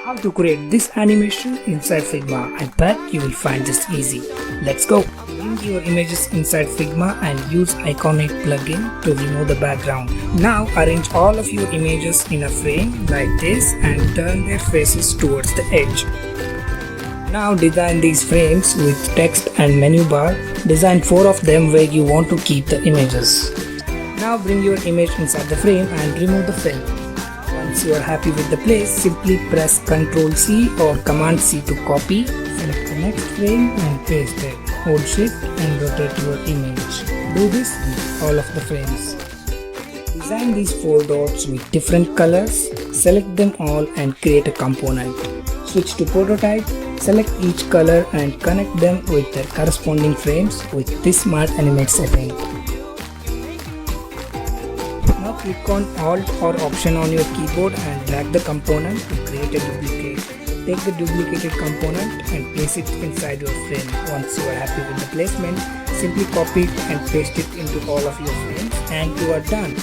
How to create this animation inside Figma? I bet you will find this easy. Let's go! Bring your images inside Figma and use Iconic plugin to remove the background. Now arrange all of your images in a frame like this and turn their faces towards the edge. Now design these frames with text and menu bar. Design 4 of them where you want to keep the images. Now bring your image inside the frame and remove the film. Once you are happy with the place, simply press Ctrl C or Command C to copy. Select the next frame and paste it. Hold Shift and rotate your image. Do this with all of the frames. Design these 4 dots with different colors. Select them all and create a component. Switch to prototype. Select each color and connect them with their corresponding frames with this Smart Animate setting. Now click on Alt or Option on your keyboard and drag the component to create a duplicate. Take the duplicated component and place it inside your frame. Once you are happy with the placement, simply copy it and paste it into all of your frames and you are done.